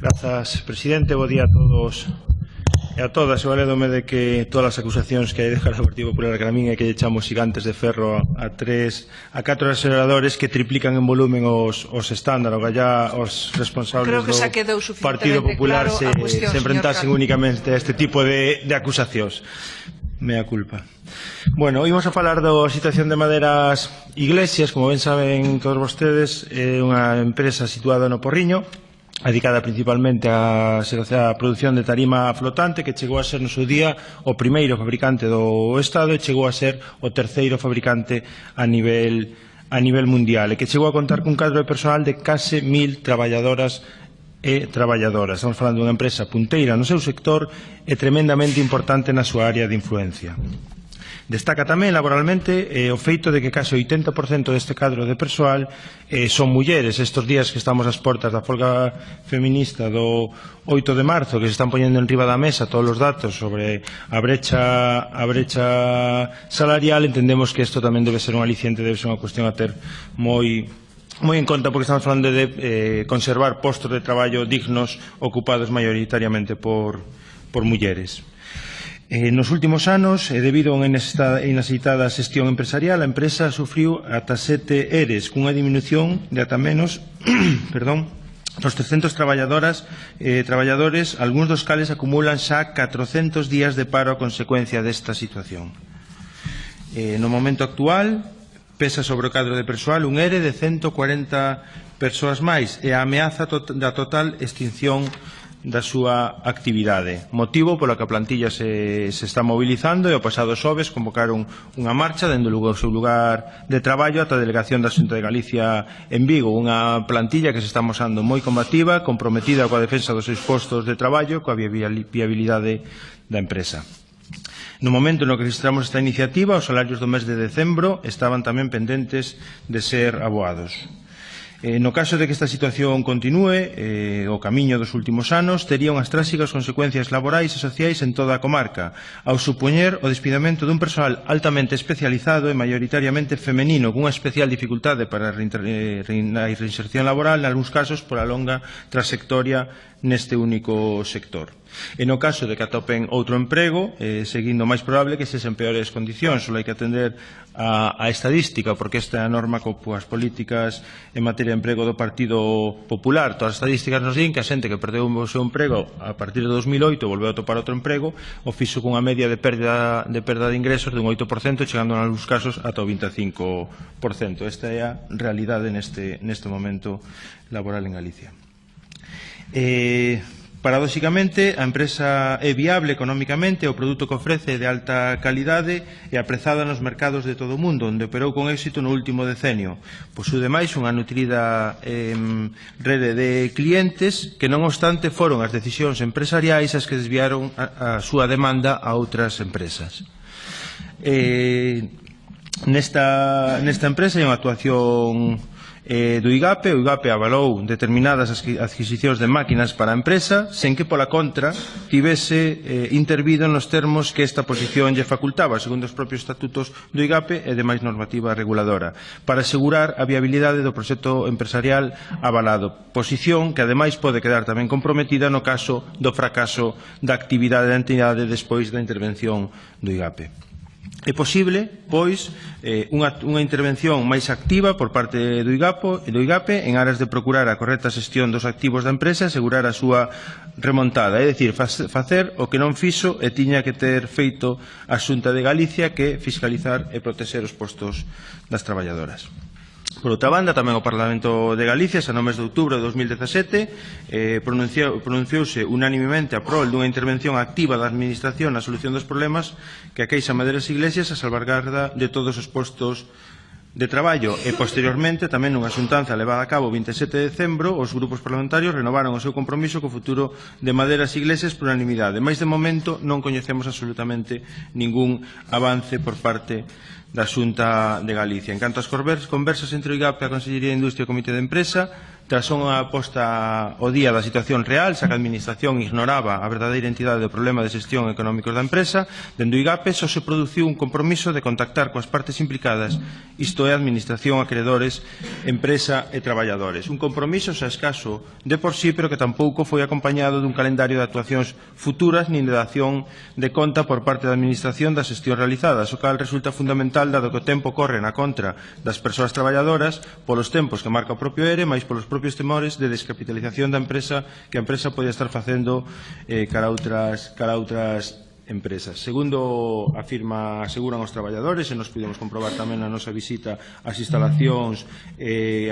Grazas, presidente. Bo día a todos e a todas. Eu alédome de que todas as acusacións que hai de cara ao Partido Popular que a min é que lle echamos gigantes de ferro a 4 aceleradores que triplican en volumen os estándaros. Gallá os responsables do Partido Popular se enfrentasen únicamente a este tipo de acusacións. Mea culpa. Bueno, hoy vamos a falar da situación de Maderas Iglesias. Como ben saben todos vostedes, é unha empresa situada no Porriño, dedicada principalmente á produción de tarima flotante, que chegou a ser no seu día o primeiro fabricante do Estado e chegou a ser o terceiro fabricante a nivel mundial, e que chegou a contar cun cadro de personal de case 1000 traballadoras e traballadoras. Estamos falando dunha empresa punteira no seu sector e tremendamente importante na súa área de influencia. Destaca tamén laboralmente o feito de que case o 80% deste cadro de persoal son mulleres. Estes días que estamos ás portas da folga feminista do 8 de marzo, que se están poñendo en riba da mesa todos os datos sobre a brecha salarial, entendemos que isto tamén debe ser un aliciente, debe ser unha cuestión a ter moi en conta, porque estamos falando de conservar postos de traballo dignos ocupados maioritariamente por mulleres. Nos últimos anos, debido a unha inasitada xestión empresarial, a empresa sufriu ata 7 ERES, cunha diminución de ata menos dos 300 traballadores, algúns dos cales acumulan xa 400 días de paro a consecuencia desta situación. No momento actual, pesa sobre o cadro de persoal un ERE de 140 persoas máis e a ameaza da total extinción da súa actividade, motivo polo que a plantilla se está mobilizando, e o pasado xoves convocaron unha marcha dende o seu lugar de traballo ata a delegación da Xunta de Galicia en Vigo, unha plantilla que se está mosando moi combativa, comprometida coa defensa dos seus postos de traballo, coa viabilidade da empresa. No momento no que registramos esta iniciativa, os salarios do mes de decembro estaban tamén pendentes de ser aboados. No caso de que esta situación continúe, o camiño dos últimos anos tería unhas tráxicas consecuencias laborais e sociais en toda a comarca, ao supoñer o despidamento dun persoal altamente especializado e maioritariamente femenino, cunha especial dificultade para a reinserción laboral, nalgúns casos por a longa trayectoria neste único sector. E no caso de que atopen outro emprego, seguindo máis probable que sesen peores condicións. Só hai que atender a estadística, porque esta é a norma coas políticas en materia de emprego do Partido Popular. Todas as estadísticas nos din que a xente que perdeu o seu emprego a partir de 2008 volveu a topar outro emprego, o fixo cunha media de perda de ingresos dun 8%, chegando en algúns casos ata o 25%. Esta é a realidade neste momento laboral en Galicia. Paradóxicamente, a empresa é viable económicamente, o produto que ofrece é de alta calidade e aprezada nos mercados de todo o mundo, onde operou con éxito no último decenio. Posúe demais unha nutrida rede de clientes que, non obstante, foron as decisións empresariais as que desviaron a súa demanda a outras empresas. Nesta empresa hai unha actuación do IGAPE. O IGAPE avalou determinadas adquisicións de máquinas para a empresa sen que, pola contra, tivese intervido nos termos que esta posición lle facultaba, segundo os propios estatutos do IGAPE e demais normativa reguladora, para asegurar a viabilidade do proxecto empresarial avalado, posición que ademais pode quedar tamén comprometida no caso do fracaso da actividade da entidade despois da intervención do IGAPE. É posible, pois, unha intervención máis activa por parte do IGAPE en aras de procurar a correcta xestión dos activos da empresa e asegurar a súa remontada, é dicir, facer o que non fixo e tiña que ter feito a Xunta de Galicia, que fiscalizar e protexer os postos das traballadoras. Por outra banda, tamén o Parlamento de Galicia, xa no mes de outubro de 2017, pronunciouse unánimemente a prol dunha intervención activa da Administración na solución dos problemas que aqueixa Maderas Iglesias a salvagarda de todos os postos de traballo, e posteriormente tamén nunha xuntanza levada a cabo o 27 de decembro, os grupos parlamentarios renovaron o seu compromiso co futuro de Maderas Iglesias por unanimidade. Mais de momento non coñecemos absolutamente ningún avance por parte da Xunta de Galicia. En canto ás conversas entre o IGAPE, a Consellería de Industria e o Comité de Empresa, tras unha posta ao día da situación real, xa que a Administración ignoraba a verdadeira entidade do problema de xestión económicos da empresa, dende o IGAPE só se produciu un compromiso de contactar coas partes implicadas, isto é, Administración, acreedores, empresa e traballadores. Un compromiso xa escaso de por sí, pero que tampouco foi acompañado dun calendario de actuacións futuras nin de dación de conta por parte da Administración das xestións realizadas, o cal resulta fundamental dado que o tempo corre na contra das persoas traballadoras polos tempos que marca o propio ERE, máis polos propios temores de descapitalización da empresa que a empresa pode estar facendo cara a outras empresas. Segundo aseguran os traballadores, e nos pudemos comprobar tamén na nosa visita ás instalacións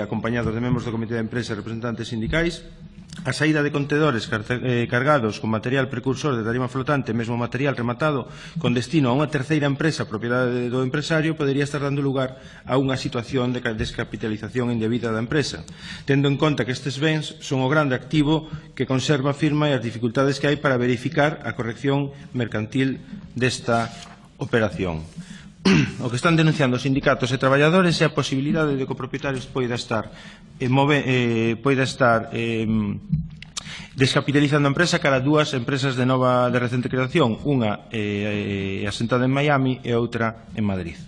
acompañados de membros do Comité de Empresa e representantes sindicais, a saída de contedores cargados con material precursor de tarima flotante, mesmo material rematado con destino a unha terceira empresa propiedade do empresario, podería estar dando lugar a unha situación de descapitalización indebida da empresa, tendo en conta que estes bens son o grande activo que conserva a firma e as dificultades que hai para verificar a corrección mercantil desta operación. O que están denunciando os sindicatos e traballadores é a posibilidade de que o propietario poida estar descapitalizando a empresa cara a dúas empresas de recente creación, unha asentada en Miami e outra en Madrid.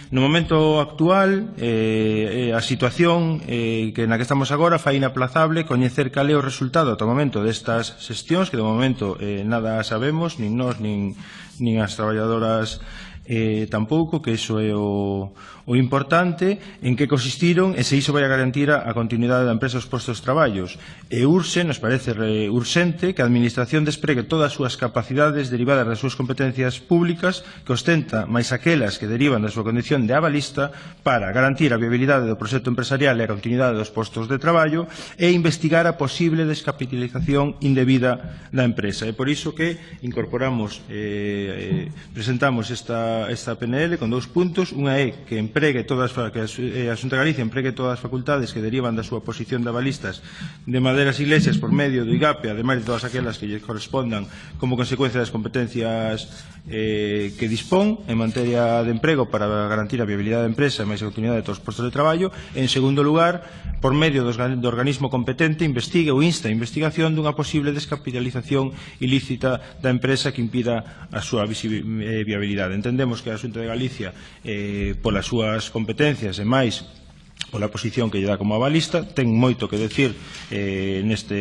No momento actual, a situación na que estamos agora fai inaplazable coñecer cal é o resultado ata o momento destas xestións, que de momento nada sabemos, nin nós nin as traballadoras tampouco, que iso é o importante, en que consistiron e se iso vai a garantir a continuidade da empresa aos postos de traballos. E nos parece urxente que a Administración despregue todas as súas capacidades derivadas das súas competencias públicas que ostenta, máis aquelas que derivan da súa condición de avalista, para garantir a viabilidade do proxecto empresarial e a continuidade dos postos de traballo e investigar a posible descapitalización indebida da empresa. É por iso que incorporamos, presentamos esta PNL con 2 puntos. Unha é que a Xunta de Galicia empregue todas as facultades que derivan da súa posición de avalistas de Maderas Iglesias por medio do IGAPE, ademais de todas aquelas que lle correspondan como consecuencia das competencias que dispón en materia de emprego para garantir a viabilidade da empresa e máis a continuidade de todos os postos de traballo. En segundo lugar, por medio do organismo competente, investigue ou insta a investigación dunha posible descapitalización ilícita da empresa que impida a súa viabilidade. Entendemos que a Xunta de Galicia, polas súas competencias e máis pola posición que lle dá como avalista, ten moito que decir nesta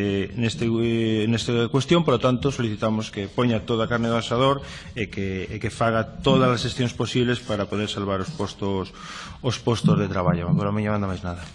cuestión, por lo tanto, solicitamos que poña toda a carne do asador e que faga todas as xestións posibles para poder salvar os postos de traballo. Agora, a miña banda máis nada.